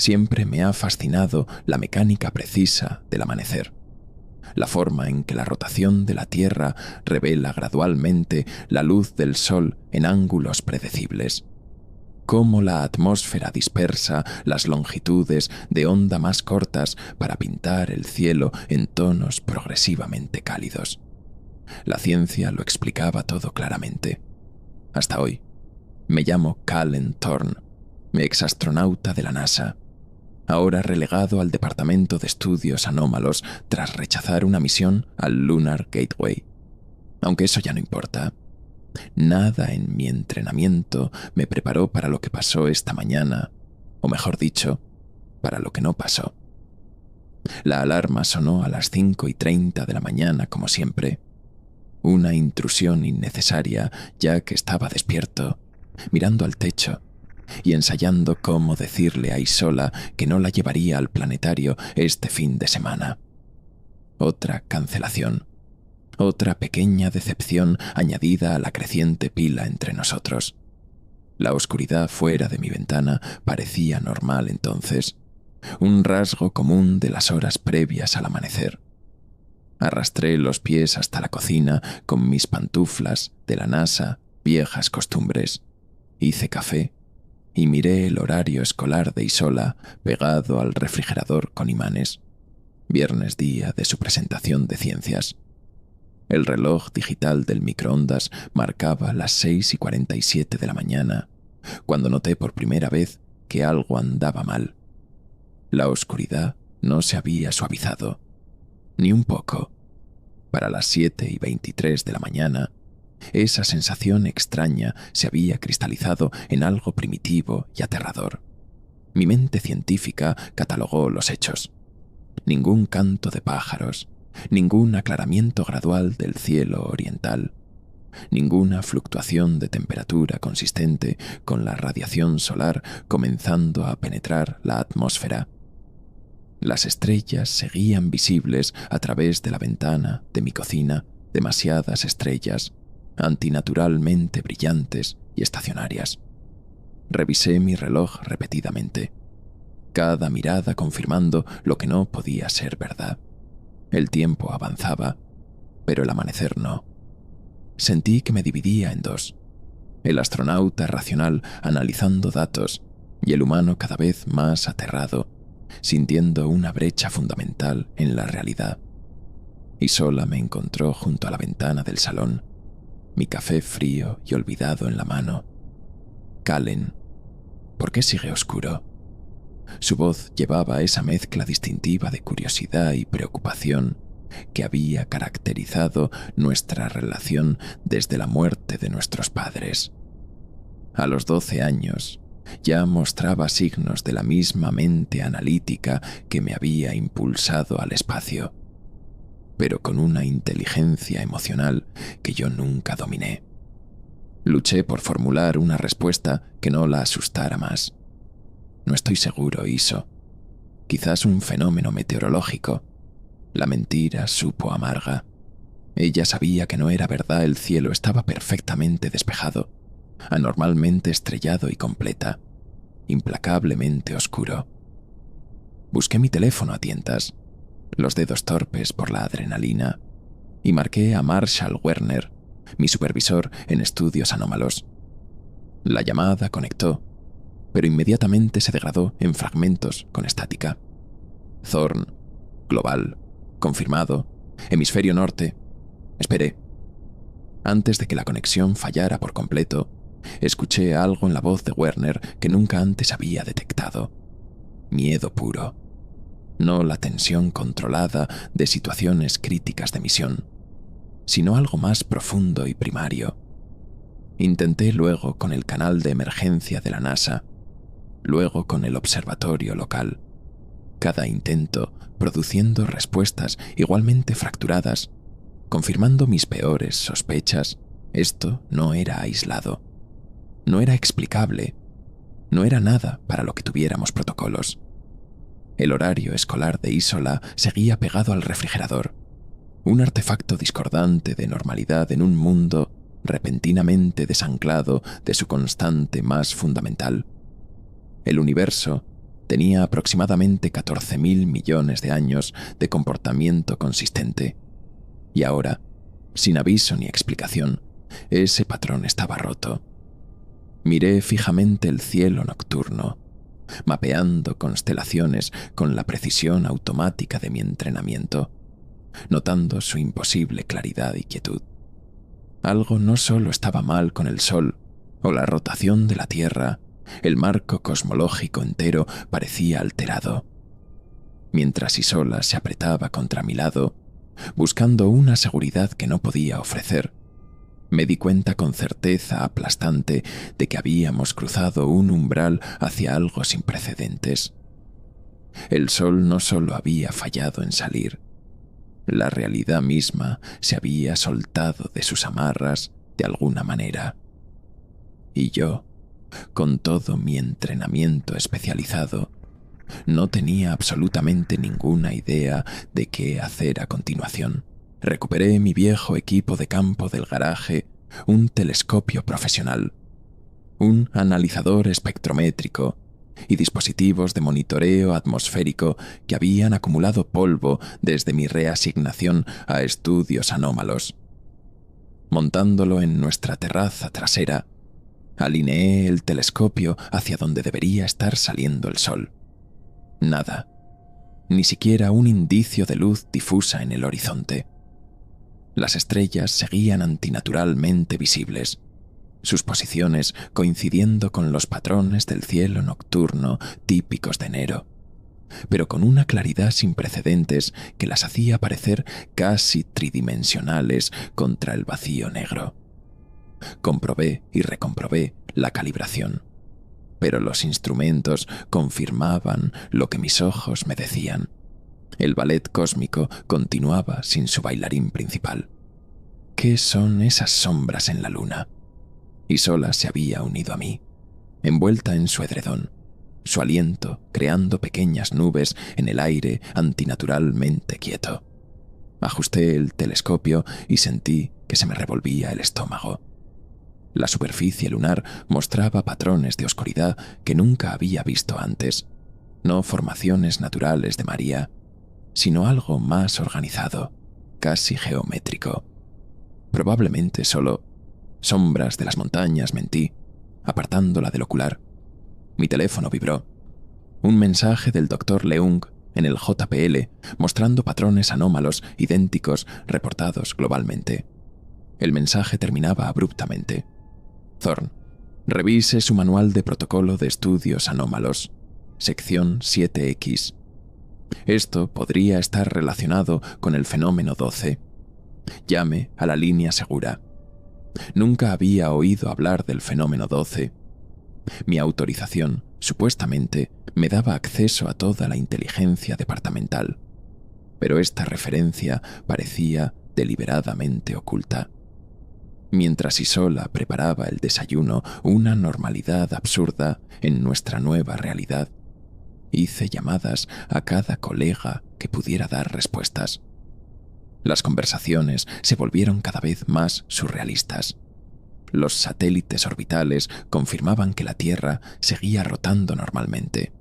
Siempre me ha fascinado la mecánica precisa del amanecer, la forma en que la rotación de la Tierra revela gradualmente la luz del Sol en ángulos predecibles, cómo la atmósfera dispersa las longitudes de onda más cortas para pintar el cielo en tonos progresivamente cálidos. La ciencia lo explicaba todo claramente. Hasta hoy. Me llamo Callen Thorne, exastronauta de la NASA, ahora relegado al Departamento de Estudios Anómalos tras rechazar una misión al Lunar Gateway. Aunque eso ya no importa. Nada en mi entrenamiento me preparó para lo que pasó esta mañana, o mejor dicho, para lo que no pasó. La alarma sonó a las 5:30 de la mañana, como siempre. Una intrusión innecesaria, ya que estaba despierto, mirando al techo y ensayando cómo decirle a Isola que no la llevaría al planetario este fin de semana. Otra cancelación. Otra pequeña decepción añadida a la creciente pila entre nosotros. La oscuridad fuera de mi ventana parecía normal entonces, un rasgo común de las horas previas al amanecer. Arrastré los pies hasta la cocina con mis pantuflas de la NASA, viejas costumbres. Hice café y miré el horario escolar de Isola pegado al refrigerador con imanes. Viernes, día de su presentación de ciencias. El reloj digital del microondas marcaba las 6:47 de la mañana, cuando noté por primera vez que algo andaba mal. La oscuridad no se había suavizado, ni un poco. Para las 7:23 de la mañana, esa sensación extraña se había cristalizado en algo primitivo y aterrador. Mi mente científica catalogó los hechos. Ningún canto de pájaros, ningún aclaramiento gradual del cielo oriental, ninguna fluctuación de temperatura consistente con la radiación solar comenzando a penetrar la atmósfera. Las estrellas seguían visibles a través de la ventana de mi cocina, demasiadas estrellas, antinaturalmente brillantes y estacionarias. Revisé mi reloj repetidamente, cada mirada confirmando lo que no podía ser verdad. El tiempo avanzaba, pero el amanecer no. Sentí que me dividía en dos, el astronauta racional analizando datos y el humano cada vez más aterrado, sintiendo una brecha fundamental en la realidad. Isola me encontró junto a la ventana del salón, mi café frío y olvidado en la mano. Callen, ¿por qué sigue oscuro? Su voz llevaba esa mezcla distintiva de curiosidad y preocupación que había caracterizado nuestra relación desde la muerte de nuestros padres. A los 12 años, ya mostraba signos de la misma mente analítica que me había impulsado al espacio, pero con una inteligencia emocional que yo nunca dominé. Luché por formular una respuesta que no la asustara más. No estoy seguro, Iso. Quizás un fenómeno meteorológico. La mentira supo amarga. Ella sabía que no era verdad, el cielo estaba perfectamente despejado, anormalmente estrellado y completa, implacablemente oscuro. Busqué mi teléfono a tientas, los dedos torpes por la adrenalina, y marqué a Marshall Werner, mi supervisor en estudios anómalos. La llamada conectó, pero inmediatamente se degradó en fragmentos con estática. Thorne, global, confirmado, hemisferio norte. Esperé. Antes de que la conexión fallara por completo, escuché algo en la voz de Werner que nunca antes había detectado. Miedo puro. No la tensión controlada de situaciones críticas de misión, sino algo más profundo y primario. Intenté luego con el canal de emergencia de la NASA, luego con el observatorio local. Cada intento produciendo respuestas igualmente fracturadas, confirmando mis peores sospechas. Esto no era aislado, no era explicable, no era nada para lo que tuviéramos protocolos. El horario escolar de Isola seguía pegado al refrigerador, un artefacto discordante de normalidad en un mundo repentinamente desanclado de su constante más fundamental. El universo tenía aproximadamente 14.000 millones de años de comportamiento consistente. Y ahora, sin aviso ni explicación, ese patrón estaba roto. Miré fijamente el cielo nocturno, mapeando constelaciones con la precisión automática de mi entrenamiento, notando su imposible claridad y quietud. Algo no solo estaba mal con el Sol o la rotación de la Tierra, el marco cosmológico entero parecía alterado. Mientras Isola se apretaba contra mi lado, buscando una seguridad que no podía ofrecer, me di cuenta con certeza aplastante de que habíamos cruzado un umbral hacia algo sin precedentes. El Sol no solo había fallado en salir, la realidad misma se había soltado de sus amarras de alguna manera. Y yo, con todo mi entrenamiento especializado, no tenía absolutamente ninguna idea de qué hacer a continuación. Recuperé mi viejo equipo de campo del garaje, un telescopio profesional, un analizador espectrométrico y dispositivos de monitoreo atmosférico que habían acumulado polvo desde mi reasignación a estudios anómalos. Montándolo en nuestra terraza trasera, alineé el telescopio hacia donde debería estar saliendo el sol. Nada, ni siquiera un indicio de luz difusa en el horizonte. Las estrellas seguían antinaturalmente visibles, sus posiciones coincidiendo con los patrones del cielo nocturno típicos de enero, pero con una claridad sin precedentes que las hacía parecer casi tridimensionales contra el vacío negro. Comprobé y recomprobé la calibración, pero los instrumentos confirmaban lo que mis ojos me decían. El ballet cósmico continuaba sin su bailarín principal. ¿Qué son esas sombras en la luna? Isola se había unido a mí, envuelta en su edredón, su aliento creando pequeñas nubes en el aire antinaturalmente quieto. Ajusté el telescopio y sentí que se me revolvía el estómago. La superficie lunar mostraba patrones de oscuridad que nunca había visto antes, no formaciones naturales de María, sino algo más organizado, casi geométrico. Probablemente solo sombras de las montañas, mentí, apartándola del ocular. Mi teléfono vibró. Un mensaje del Dr. Leung en el JPL mostrando patrones anómalos idénticos reportados globalmente. El mensaje terminaba abruptamente. Thorne, revise su manual de protocolo de estudios anómalos, sección 7X. Esto podría estar relacionado con el fenómeno 12. Llame a la línea segura. Nunca había oído hablar del fenómeno 12. Mi autorización, supuestamente, me daba acceso a toda la inteligencia departamental, pero esta referencia parecía deliberadamente oculta. Mientras Isola preparaba el desayuno, una normalidad absurda en nuestra nueva realidad, hice llamadas a cada colega que pudiera dar respuestas. Las conversaciones se volvieron cada vez más surrealistas. Los satélites orbitales confirmaban que la Tierra seguía rotando normalmente.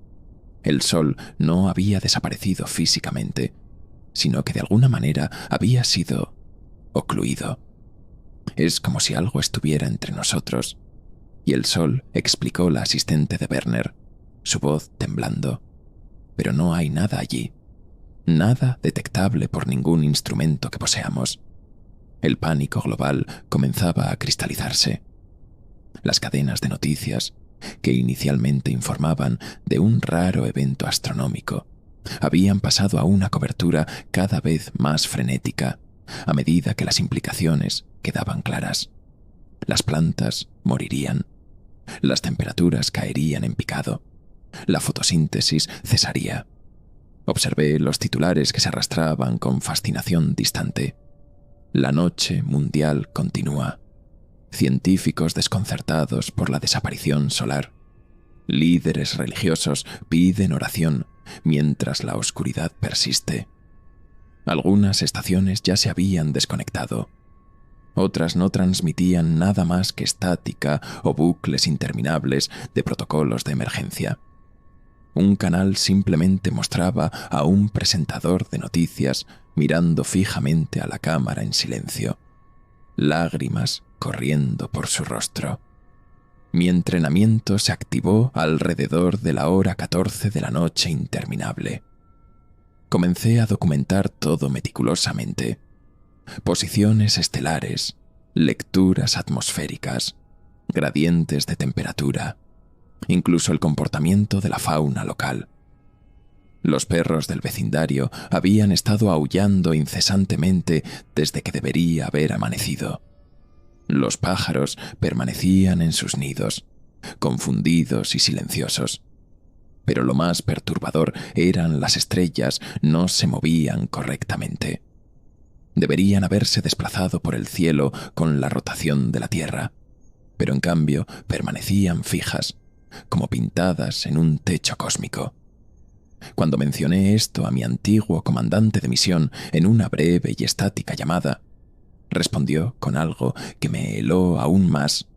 El Sol no había desaparecido físicamente, sino que de alguna manera había sido ocluido. Es como si algo estuviera entre nosotros. Y el Sol, explicó la asistente de Werner, su voz temblando. Pero no hay nada allí. Nada detectable por ningún instrumento que poseamos. El pánico global comenzaba a cristalizarse. Las cadenas de noticias, que inicialmente informaban de un raro evento astronómico, habían pasado a una cobertura cada vez más frenética, a medida que las implicaciones quedaban claras. Las plantas morirían, las temperaturas caerían en picado, la fotosíntesis cesaría. Observé los titulares que se arrastraban con fascinación distante. La noche mundial continúa. Científicos desconcertados por la desaparición solar. Líderes religiosos piden oración mientras la oscuridad persiste. Algunas estaciones ya se habían desconectado. Otras no transmitían nada más que estática o bucles interminables de protocolos de emergencia. Un canal simplemente mostraba a un presentador de noticias mirando fijamente a la cámara en silencio, lágrimas corriendo por su rostro. Mi entrenamiento se activó alrededor de la hora 14 de la noche interminable. Comencé a documentar todo meticulosamente. Posiciones estelares, lecturas atmosféricas, gradientes de temperatura, incluso el comportamiento de la fauna local. Los perros del vecindario habían estado aullando incesantemente desde que debería haber amanecido. Los pájaros permanecían en sus nidos, confundidos y silenciosos. Pero lo más perturbador eran las estrellas, no se movían correctamente. Deberían haberse desplazado por el cielo con la rotación de la Tierra, pero en cambio permanecían fijas, como pintadas en un techo cósmico. Cuando mencioné esto a mi antiguo comandante de misión en una breve y estática llamada, respondió con algo que me heló aún más.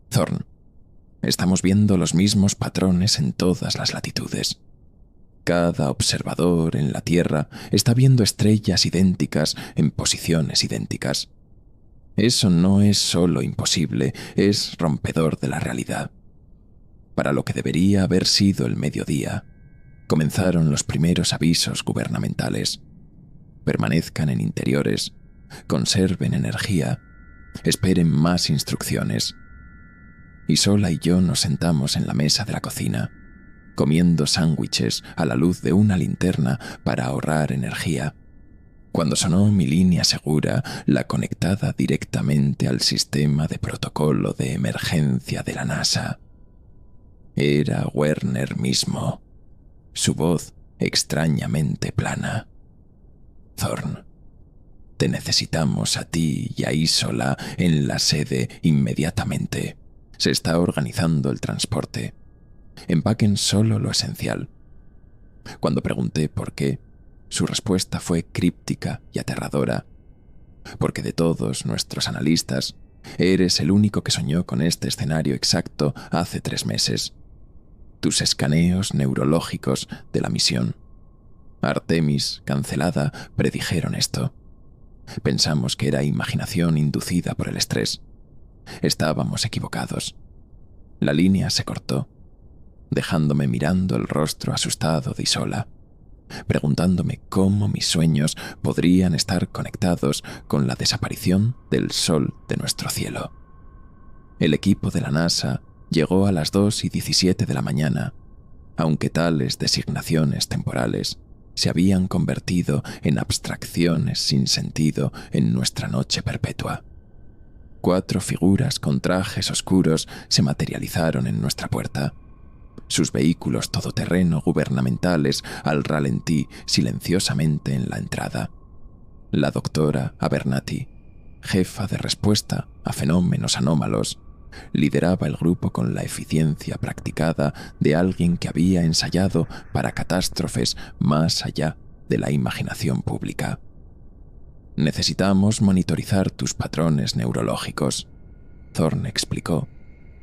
Thorn, estamos viendo los mismos patrones en todas las latitudes. Cada observador en la Tierra está viendo estrellas idénticas en posiciones idénticas. Eso no es solo imposible, es rompedor de la realidad. Para lo que debería haber sido el mediodía, comenzaron los primeros avisos gubernamentales. Permanezcan en interiores, conserven energía, esperen más instrucciones. Isola y yo nos sentamos en la mesa de la cocina, comiendo sándwiches a la luz de una linterna para ahorrar energía, cuando sonó mi línea segura, la conectada directamente al sistema de protocolo de emergencia de la NASA. Era Werner mismo, su voz extrañamente plana. Thorn, te necesitamos a ti y a Isola en la sede inmediatamente. Se está organizando el transporte. Empaquen solo lo esencial. Cuando pregunté por qué, su respuesta fue críptica y aterradora. Porque de todos nuestros analistas, eres el único que soñó con este escenario exacto hace 3 meses. Tus escaneos neurológicos de la misión Artemis cancelada predijeron esto. Pensamos que era imaginación inducida por el estrés. Estábamos equivocados. La línea se cortó, dejándome mirando el rostro asustado de Isola, preguntándome cómo mis sueños podrían estar conectados con la desaparición del sol de nuestro cielo. El equipo de la NASA llegó a las 2:17 de la mañana, aunque tales designaciones temporales se habían convertido en abstracciones sin sentido en nuestra noche perpetua. 4 figuras con trajes oscuros se materializaron en nuestra puerta. Sus vehículos todoterreno gubernamentales al ralentí silenciosamente en la entrada. La doctora Abernathy, jefa de respuesta a fenómenos anómalos, lideraba el grupo con la eficiencia practicada de alguien que había ensayado para catástrofes más allá de la imaginación pública. Necesitamos monitorizar tus patrones neurológicos, Thorn explicó,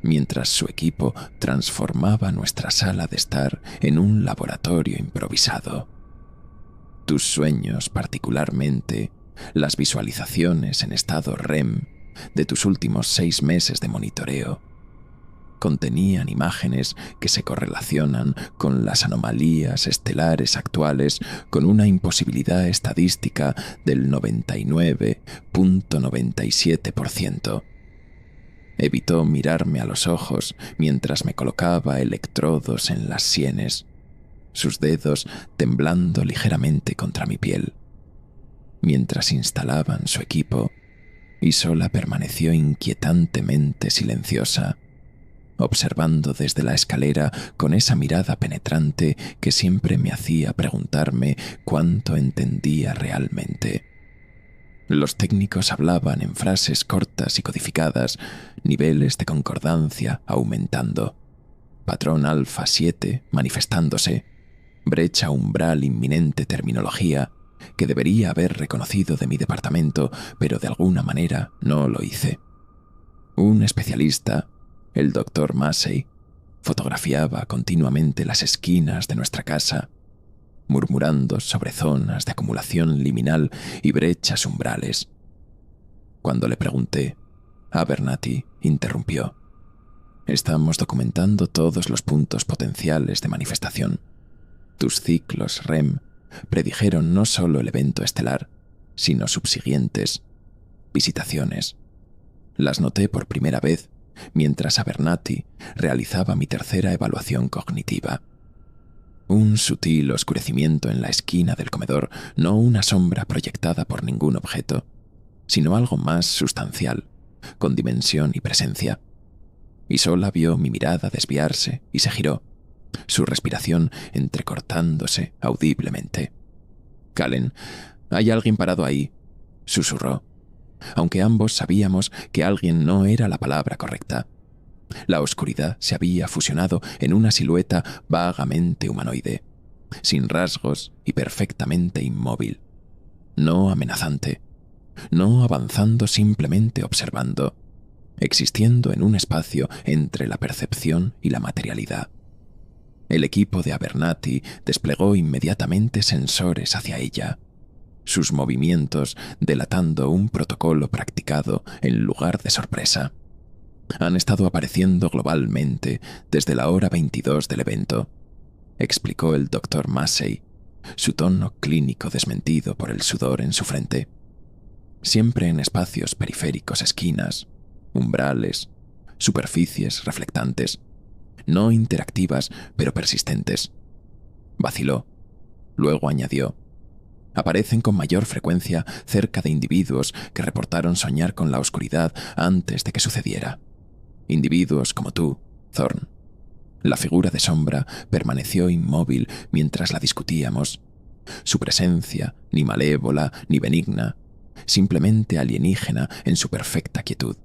mientras su equipo transformaba nuestra sala de estar en un laboratorio improvisado. Tus sueños, particularmente las visualizaciones en estado REM de tus últimos 6 meses de monitoreo, contenían imágenes que se correlacionan con las anomalías estelares actuales con una imposibilidad estadística del 99.97%. Evitó mirarme a los ojos mientras me colocaba electrodos en las sienes, sus dedos temblando ligeramente contra mi piel. Mientras instalaban su equipo, Isola permaneció inquietantemente silenciosa, observando desde la escalera con esa mirada penetrante que siempre me hacía preguntarme cuánto entendía realmente. Los técnicos hablaban en frases cortas y codificadas, niveles de concordancia aumentando, patrón alfa 7 manifestándose, brecha umbral inminente terminología que debería haber reconocido de mi departamento, pero de alguna manera no lo hice. Un especialista, el Dr. Massey, fotografiaba continuamente las esquinas de nuestra casa, murmurando sobre zonas de acumulación liminal y brechas umbrales. Cuando le pregunté, Abernathy interrumpió. Estamos documentando todos los puntos potenciales de manifestación. Tus ciclos REM predijeron no solo el evento estelar, sino subsiguientes visitaciones. Las noté por primera vez mientras Abernathy realizaba mi tercera evaluación cognitiva. Un sutil oscurecimiento en la esquina del comedor, no una sombra proyectada por ningún objeto, sino algo más sustancial, con dimensión y presencia. Isola vio mi mirada desviarse y se giró, su respiración entrecortándose audiblemente. «Calen, hay alguien parado ahí», susurró, aunque ambos sabíamos que alguien no era la palabra correcta. La oscuridad se había fusionado en una silueta vagamente humanoide, sin rasgos y perfectamente inmóvil. No amenazante, no avanzando, simplemente observando, existiendo en un espacio entre la percepción y la materialidad. El equipo de Abernathy desplegó inmediatamente sensores hacia ella, sus movimientos delatando un protocolo practicado en lugar de sorpresa. Han estado apareciendo globalmente desde la hora 22 del evento, explicó el Dr. Massey, su tono clínico desmentido por el sudor en su frente. Siempre en espacios periféricos, esquinas, umbrales, superficies reflectantes, no interactivas pero persistentes. Vaciló, luego añadió: aparecen con mayor frecuencia cerca de individuos que reportaron soñar con la oscuridad antes de que sucediera. Individuos como tú, Thorn. La figura de sombra permaneció inmóvil mientras la discutíamos. Su presencia, ni malévola ni benigna, simplemente alienígena en su perfecta quietud.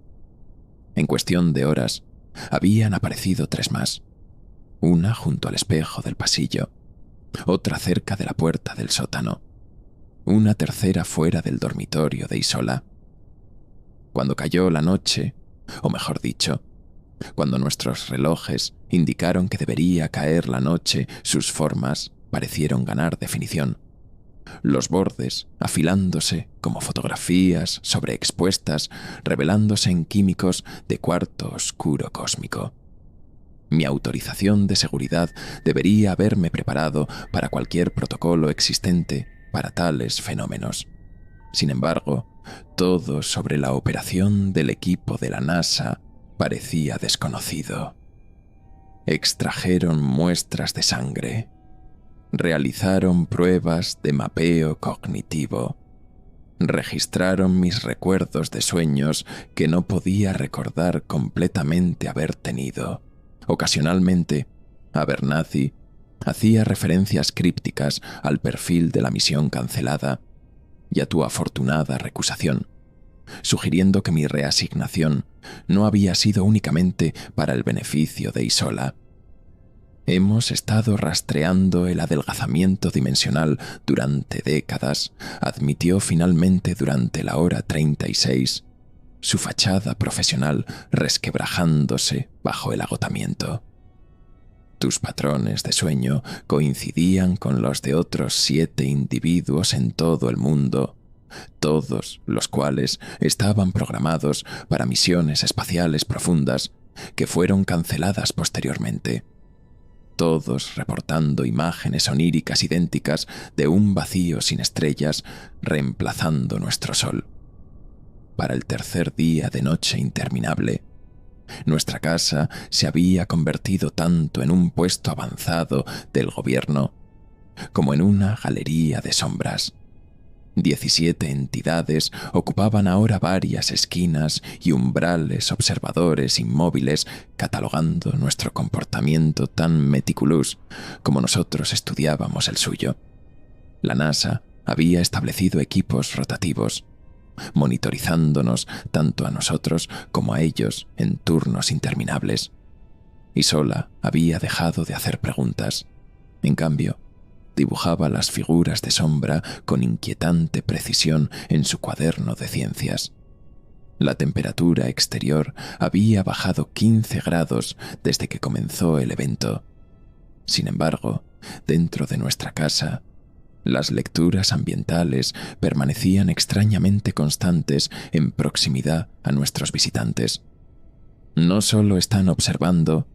En cuestión de horas, habían aparecido 3 más. Una junto al espejo del pasillo, otra cerca de la puerta del sótano, una tercera fuera del dormitorio de Isola. Cuando cayó la noche, o mejor dicho, cuando nuestros relojes indicaron que debería caer la noche, sus formas parecieron ganar definición. Los bordes afilándose como fotografías sobreexpuestas, revelándose en químicos de cuarto oscuro cósmico. Mi autorización de seguridad debería haberme preparado para cualquier protocolo existente para tales fenómenos. Sin embargo, todo sobre la operación del equipo de la NASA parecía desconocido. Extrajeron muestras de sangre, realizaron pruebas de mapeo cognitivo, registraron mis recuerdos de sueños que no podía recordar completamente haber tenido. Ocasionalmente, Abernathy hacía referencias crípticas al perfil de la misión cancelada y a tu afortunada recusación, sugiriendo que mi reasignación no había sido únicamente para el beneficio de Isola. Hemos estado rastreando el adelgazamiento dimensional durante décadas, admitió finalmente durante la hora 36, su fachada profesional resquebrajándose bajo el agotamiento. Tus patrones de sueño coincidían con los de otros 7 individuos en todo el mundo, todos los cuales estaban programados para misiones espaciales profundas que fueron canceladas posteriormente, todos reportando imágenes oníricas idénticas de un vacío sin estrellas reemplazando nuestro sol. Para el tercer día de noche interminable, nuestra casa se había convertido tanto en un puesto avanzado del gobierno como en una galería de sombras. 17 entidades ocupaban ahora varias esquinas y umbrales observadores inmóviles catalogando nuestro comportamiento tan meticuloso como nosotros estudiábamos el suyo. La NASA había establecido equipos rotativos, monitorizándonos tanto a nosotros como a ellos en turnos interminables. Isola había dejado de hacer preguntas. En cambio, dibujaba las figuras de sombra con inquietante precisión en su cuaderno de ciencias. La temperatura exterior había bajado 15 grados desde que comenzó el evento. Sin embargo, dentro de nuestra casa, las lecturas ambientales permanecían extrañamente constantes en proximidad a nuestros visitantes. No solo están observando,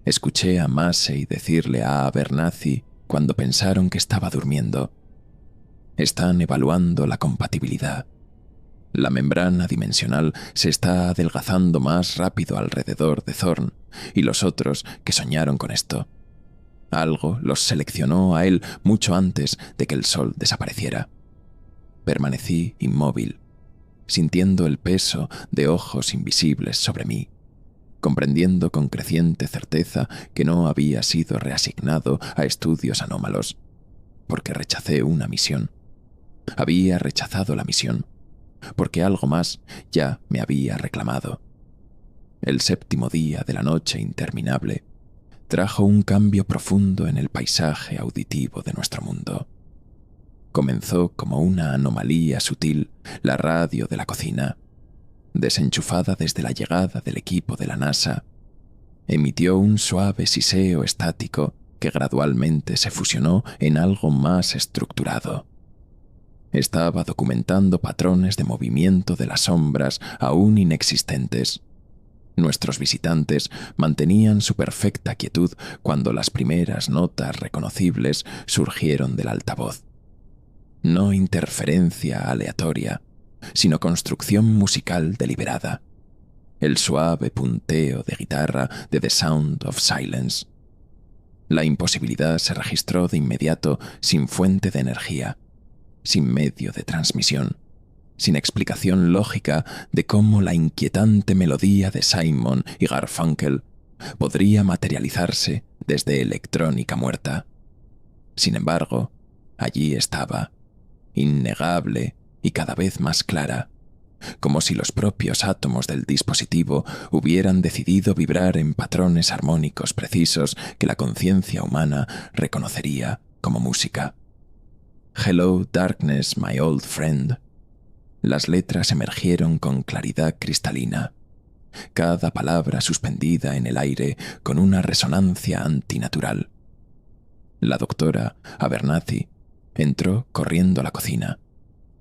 escuché a Massey decirle a Abernathy cuando pensaron que estaba durmiendo. Están evaluando la compatibilidad. La membrana dimensional se está adelgazando más rápido alrededor de Thorn y los otros que soñaron con esto. Algo los seleccionó a él mucho antes de que el sol desapareciera. Permanecí inmóvil, sintiendo el peso de ojos invisibles sobre mí, comprendiendo con creciente certeza que no había sido reasignado a estudios anómalos, porque rechacé una misión. Había rechazado la misión, porque algo más ya me había reclamado. El séptimo día de la noche interminable trajo un cambio profundo en el paisaje auditivo de nuestro mundo. Comenzó como una anomalía sutil la radio de la cocina. Desenchufada desde la llegada del equipo de la NASA, emitió un suave siseo estático que gradualmente se fusionó en algo más estructurado. Estaba documentando patrones de movimiento de las sombras aún inexistentes. Nuestros visitantes mantenían su perfecta quietud cuando las primeras notas reconocibles surgieron del altavoz. No interferencia aleatoria, sino construcción musical deliberada. El suave punteo de guitarra de The Sound of Silence. La imposibilidad se registró de inmediato sin fuente de energía, sin medio de transmisión, sin explicación lógica de cómo la inquietante melodía de Simon y Garfunkel podría materializarse desde electrónica muerta. Sin embargo, allí estaba, innegable y cada vez más clara, como si los propios átomos del dispositivo hubieran decidido vibrar en patrones armónicos precisos que la conciencia humana reconocería como música. Hello, darkness, my old friend. Las letras emergieron con claridad cristalina, cada palabra suspendida en el aire con una resonancia antinatural. La doctora Abernathy entró corriendo a la cocina,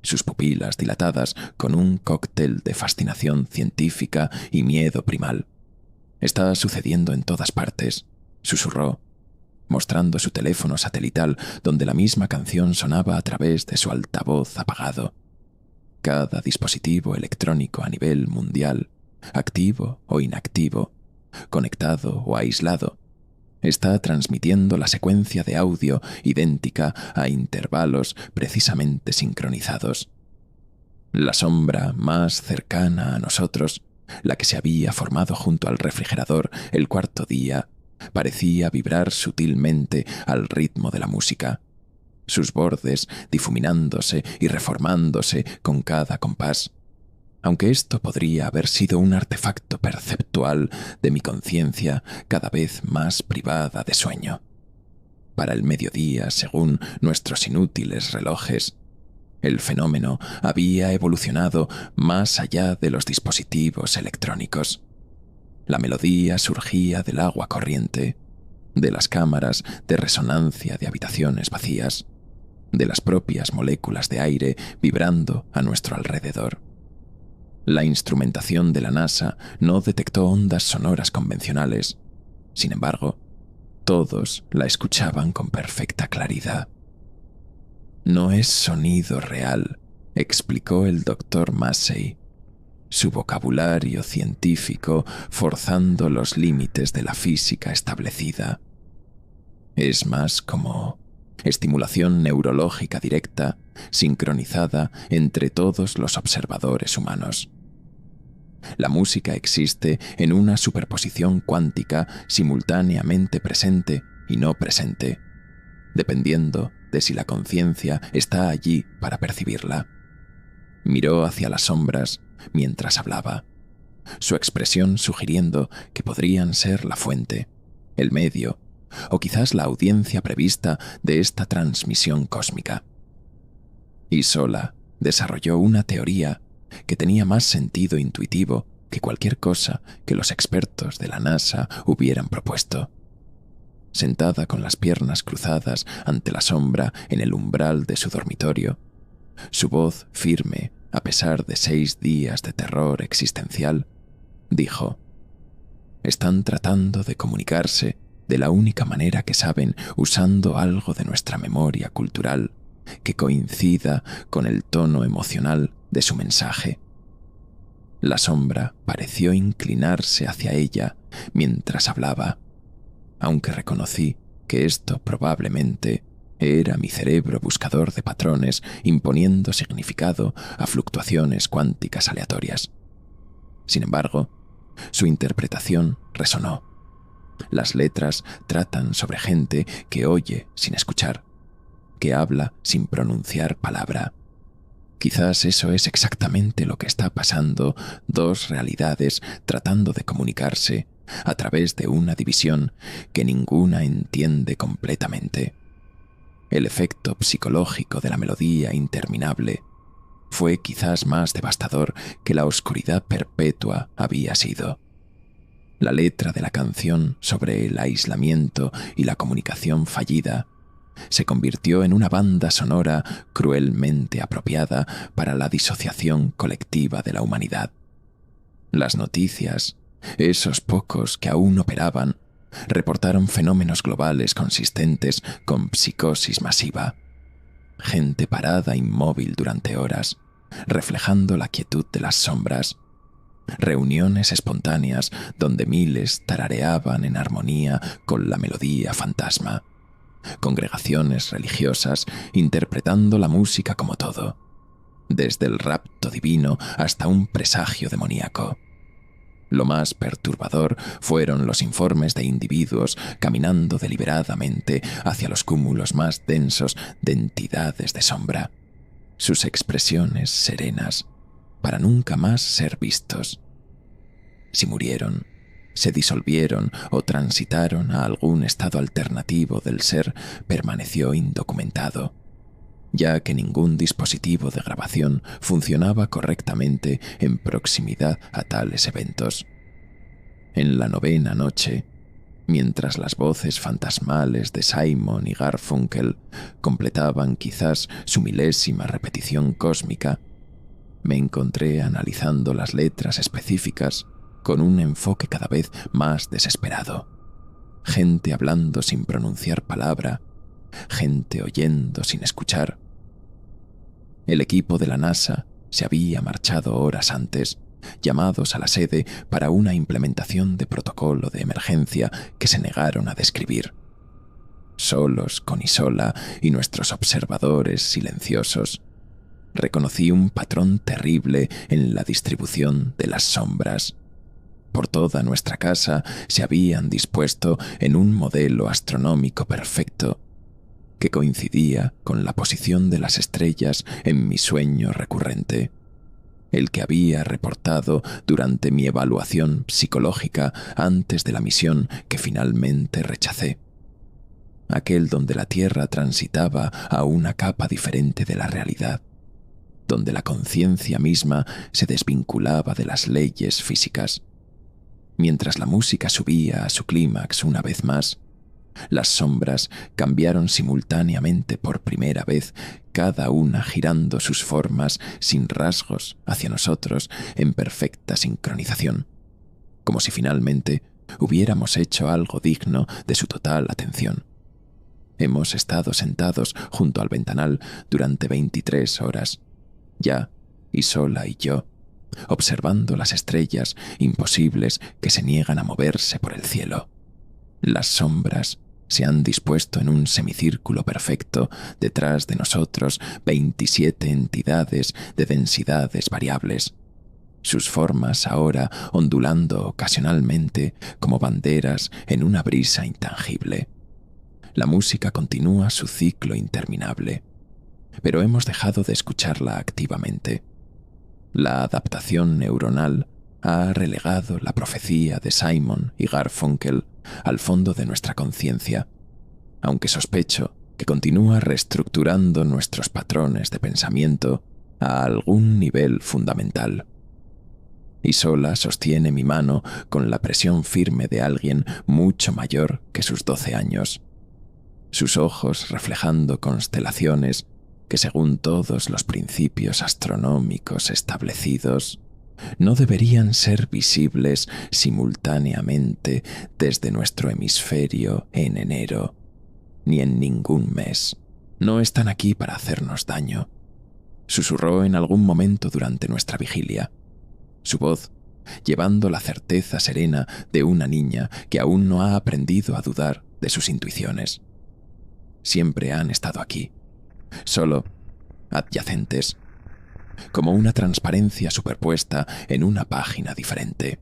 sus pupilas dilatadas con un cóctel de fascinación científica y miedo primal. «Está sucediendo en todas partes», susurró, mostrando su teléfono satelital donde la misma canción sonaba a través de su altavoz apagado. Cada dispositivo electrónico a nivel mundial, activo o inactivo, conectado o aislado, está transmitiendo la secuencia de audio idéntica a intervalos precisamente sincronizados. La sombra más cercana a nosotros, la que se había formado junto al refrigerador el cuarto día, parecía vibrar sutilmente al ritmo de la música, sus bordes difuminándose y reformándose con cada compás, aunque esto podría haber sido un artefacto perceptual de mi conciencia cada vez más privada de sueño. Para el mediodía, según nuestros inútiles relojes, el fenómeno había evolucionado más allá de los dispositivos electrónicos. La melodía surgía del agua corriente, de las cámaras de resonancia de habitaciones vacías, de las propias moléculas de aire vibrando a nuestro alrededor. La instrumentación de la NASA no detectó ondas sonoras convencionales. Sin embargo, todos la escuchaban con perfecta claridad. «No es sonido real», explicó el doctor Massey, su vocabulario científico forzando los límites de la física establecida. «Es más como estimulación neurológica directa, sincronizada entre todos los observadores humanos. La música existe en una superposición cuántica simultáneamente presente y no presente, dependiendo de si la conciencia está allí para percibirla». Miró hacia las sombras mientras hablaba, su expresión sugiriendo que podrían ser la fuente, el medio, o quizás la audiencia prevista de esta transmisión cósmica. Y sola desarrolló una teoría que tenía más sentido intuitivo que cualquier cosa que los expertos de la NASA hubieran propuesto. Sentada con las piernas cruzadas ante la sombra en el umbral de su dormitorio, su voz firme, a pesar de 6 días de terror existencial, dijo: «Están tratando de comunicarse de la única manera que saben, usando algo de nuestra memoria cultural que coincida con el tono emocional de su mensaje». La sombra pareció inclinarse hacia ella mientras hablaba, aunque reconocí que esto probablemente era mi cerebro buscador de patrones imponiendo significado a fluctuaciones cuánticas aleatorias. Sin embargo, su interpretación resonó. Las letras tratan sobre gente que oye sin escuchar, que habla sin pronunciar palabra. Quizás eso es exactamente lo que está pasando, 2 realidades tratando de comunicarse a través de una división que ninguna entiende completamente. El efecto psicológico de la melodía interminable fue quizás más devastador que la oscuridad perpetua había sido. La letra de la canción sobre el aislamiento y la comunicación fallida se convirtió en una banda sonora cruelmente apropiada para la disociación colectiva de la humanidad. Las noticias, esos pocos que aún operaban, reportaron fenómenos globales consistentes con psicosis masiva. Gente parada inmóvil durante horas, reflejando la quietud de las sombras. Reuniones espontáneas donde miles tarareaban en armonía con la melodía fantasma. Congregaciones religiosas interpretando la música como todo, desde el rapto divino hasta un presagio demoníaco. Lo más perturbador fueron los informes de individuos caminando deliberadamente hacia los cúmulos más densos de entidades de sombra, sus expresiones serenas, para nunca más ser vistos. Si murieron, se disolvieron o transitaron a algún estado alternativo del ser, permaneció indocumentado, ya que ningún dispositivo de grabación funcionaba correctamente en proximidad a tales eventos. En la 9ª noche, mientras las voces fantasmales de Simon y Garfunkel completaban quizás su 1000ª repetición cósmica, me encontré analizando las letras específicas con un enfoque cada vez más desesperado. Gente hablando sin pronunciar palabra, gente oyendo sin escuchar. El equipo de la NASA se había marchado horas antes, llamados a la sede para una implementación de protocolo de emergencia que se negaron a describir. Solos con Isola y nuestros observadores silenciosos, reconocí un patrón terrible en la distribución de las sombras. Por toda nuestra casa se habían dispuesto en un modelo astronómico perfecto que coincidía con la posición de las estrellas en mi sueño recurrente, el que había reportado durante mi evaluación psicológica antes de la misión que finalmente rechacé. Aquel donde la Tierra transitaba a una capa diferente de la realidad, donde la conciencia misma se desvinculaba de las leyes físicas. Mientras la música subía a su clímax una vez más, las sombras cambiaron simultáneamente por primera vez, cada una girando sus formas sin rasgos hacia nosotros en perfecta sincronización, como si finalmente hubiéramos hecho algo digno de su total atención. Hemos estado sentados junto al ventanal durante 23 horas, ya Isola y yo, observando las estrellas imposibles que se niegan a moverse por el cielo. Las sombras se han dispuesto en un semicírculo perfecto detrás de nosotros, 27 entidades de densidades variables, sus formas ahora ondulando ocasionalmente como banderas en una brisa intangible. La música continúa su ciclo interminable, pero hemos dejado de escucharla activamente. La adaptación neuronal ha relegado la profecía de Simon y Garfunkel al fondo de nuestra conciencia, aunque sospecho que continúa reestructurando nuestros patrones de pensamiento a algún nivel fundamental. Isola sostiene mi mano con la presión firme de alguien mucho mayor que sus 12 años. Sus ojos reflejando constelaciones que, según todos los principios astronómicos establecidos, no deberían ser visibles simultáneamente desde nuestro hemisferio en enero, ni en ningún mes. No están aquí para hacernos daño, susurró en algún momento durante nuestra vigilia. Su voz, llevando la certeza serena de una niña que aún no ha aprendido a dudar de sus intuiciones. Siempre han estado aquí, solo adyacentes, como una transparencia superpuesta en una página diferente.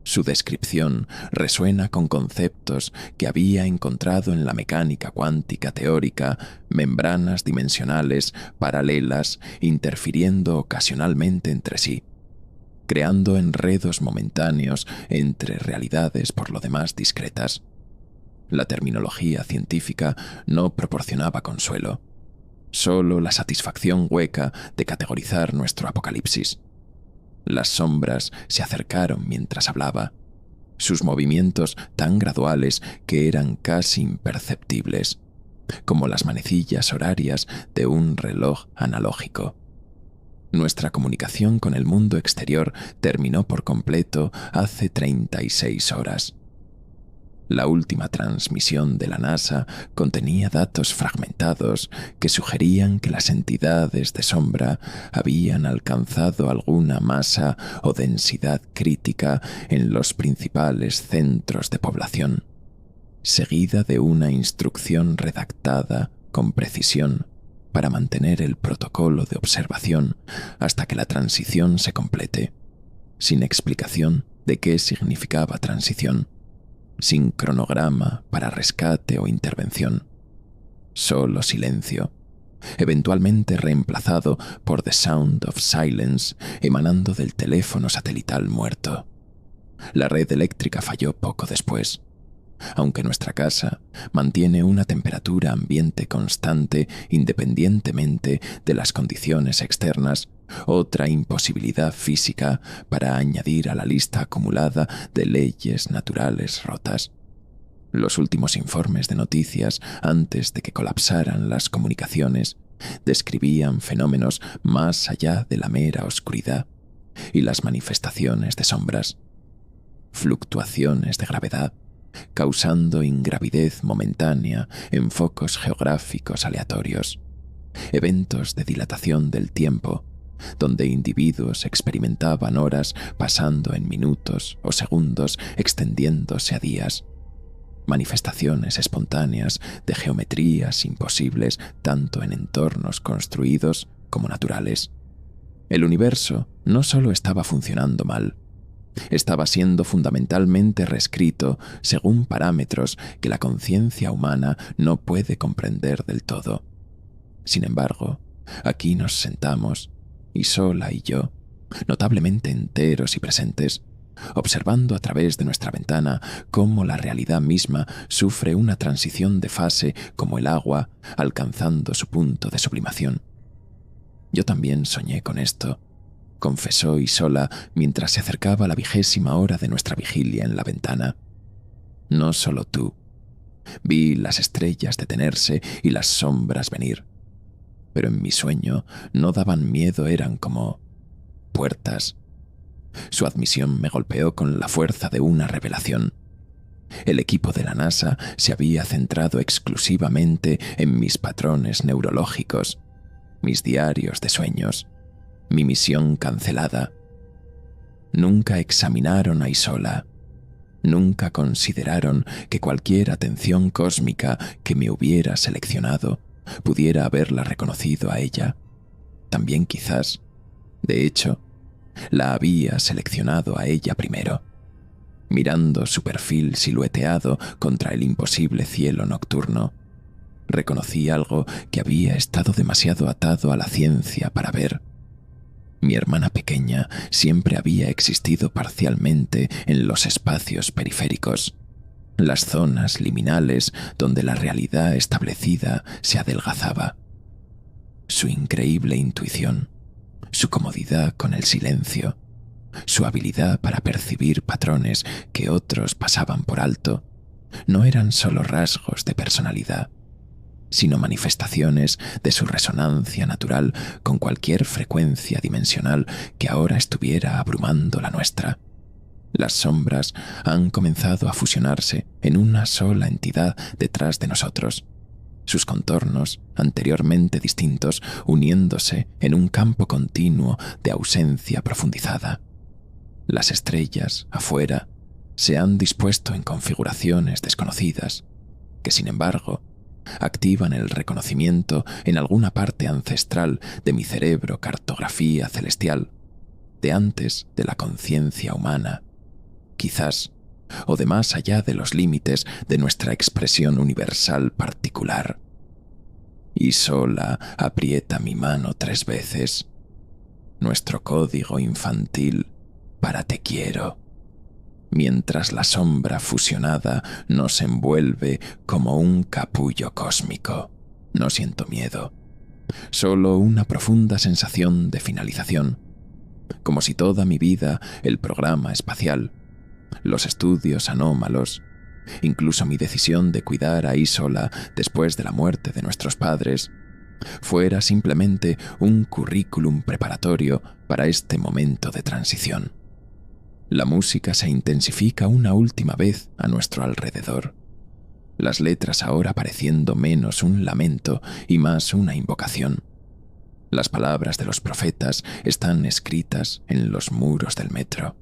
Su descripción resuena con conceptos que había encontrado en la mecánica cuántica teórica, membranas dimensionales paralelas interfiriendo ocasionalmente entre sí, creando enredos momentáneos entre realidades por lo demás discretas. La terminología científica no proporcionaba consuelo, solo la satisfacción hueca de categorizar nuestro apocalipsis. Las sombras se acercaron mientras hablaba, sus movimientos tan graduales que eran casi imperceptibles, como las manecillas horarias de un reloj analógico. Nuestra comunicación con el mundo exterior terminó por completo hace 36 horas. La última transmisión de la NASA contenía datos fragmentados que sugerían que las entidades de sombra habían alcanzado alguna masa o densidad crítica en los principales centros de población, seguida de una instrucción redactada con precisión para mantener el protocolo de observación hasta que la transición se complete, sin explicación de qué significaba transición, sin cronograma para rescate o intervención. Solo silencio, eventualmente reemplazado por The Sound of Silence emanando del teléfono satelital muerto. La red eléctrica falló poco después. Aunque nuestra casa mantiene una temperatura ambiente constante independientemente de las condiciones externas, otra imposibilidad física para añadir a la lista acumulada de leyes naturales rotas. Los últimos informes de noticias antes de que colapsaran las comunicaciones describían fenómenos más allá de la mera oscuridad y las manifestaciones de sombras, fluctuaciones de gravedad, causando ingravidez momentánea en focos geográficos aleatorios, eventos de dilatación del tiempo, donde individuos experimentaban horas pasando en minutos o segundos extendiéndose a días, manifestaciones espontáneas de geometrías imposibles tanto en entornos construidos como naturales. El universo no solo estaba funcionando mal, estaba siendo fundamentalmente reescrito según parámetros que la conciencia humana no puede comprender del todo. Sin embargo, aquí nos sentamos, Isola y yo, notablemente enteros y presentes, observando a través de nuestra ventana cómo la realidad misma sufre una transición de fase como el agua alcanzando su punto de sublimación. Yo también soñé con esto, confesó Isola mientras se acercaba la 20ª hora de nuestra vigilia en la ventana. No solo tú. Vi las estrellas detenerse y las sombras venir. Pero en mi sueño no daban miedo, eran como puertas. Su admisión me golpeó con la fuerza de una revelación. El equipo de la NASA se había centrado exclusivamente en mis patrones neurológicos, mis diarios de sueños, mi misión cancelada. Nunca examinaron a Isola. Nunca consideraron que cualquier atención cósmica que me hubiera seleccionado pudiera haberla reconocido a ella. También quizás, de hecho, la había seleccionado a ella primero, mirando su perfil silueteado contra el imposible cielo nocturno. Reconocí algo que había estado demasiado atado a la ciencia para ver. Mi hermana pequeña siempre había existido parcialmente en los espacios periféricos, las zonas liminales donde la realidad establecida se adelgazaba. su increíble intuición, su comodidad con el silencio, su habilidad para percibir patrones que otros pasaban por alto, no eran solo rasgos de personalidad, sino manifestaciones de su resonancia natural con cualquier frecuencia dimensional que ahora estuviera abrumando la nuestra. Las sombras han comenzado a fusionarse en una sola entidad detrás de nosotros, sus contornos, anteriormente distintos, uniéndose en un campo continuo de ausencia profundizada. Las estrellas, afuera, se han dispuesto en configuraciones desconocidas, que sin embargo activan el reconocimiento en alguna parte ancestral de mi cerebro cartografía celestial, de antes de la conciencia humana, quizás, o de más allá de los límites de nuestra expresión universal particular. Y sola aprieta mi mano 3 veces, nuestro código infantil para te quiero, mientras la sombra fusionada nos envuelve como un capullo cósmico. No siento miedo, solo una profunda sensación de finalización, como si toda mi vida, el programa espacial, los estudios anómalos, incluso mi decisión de cuidar a Isola después de la muerte de nuestros padres, fuera simplemente un currículum preparatorio para este momento de transición. La música se intensifica una última vez a nuestro alrededor, las letras ahora pareciendo menos un lamento y más una invocación. Las palabras de los profetas están escritas en los muros del metro.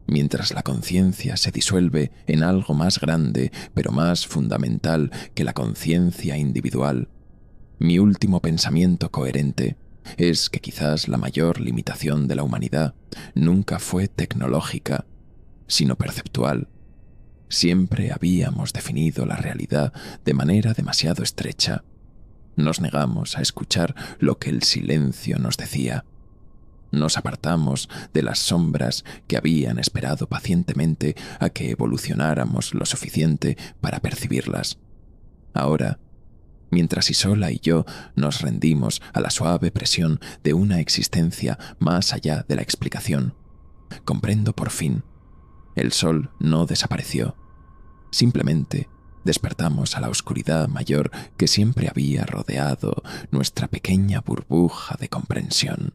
Mientras la conciencia se disuelve en algo más grande, pero más fundamental que la conciencia individual, mi último pensamiento coherente es que quizás la mayor limitación de la humanidad nunca fue tecnológica, sino perceptual. Siempre habíamos definido la realidad de manera demasiado estrecha. Nos negamos a escuchar lo que el silencio nos decía. Nos apartamos de las sombras que habían esperado pacientemente a que evolucionáramos lo suficiente para percibirlas. Ahora, mientras Isola y yo nos rendimos a la suave presión de una existencia más allá de la explicación, comprendo por fin. El sol no desapareció. Simplemente despertamos a la oscuridad mayor que siempre había rodeado nuestra pequeña burbuja de comprensión.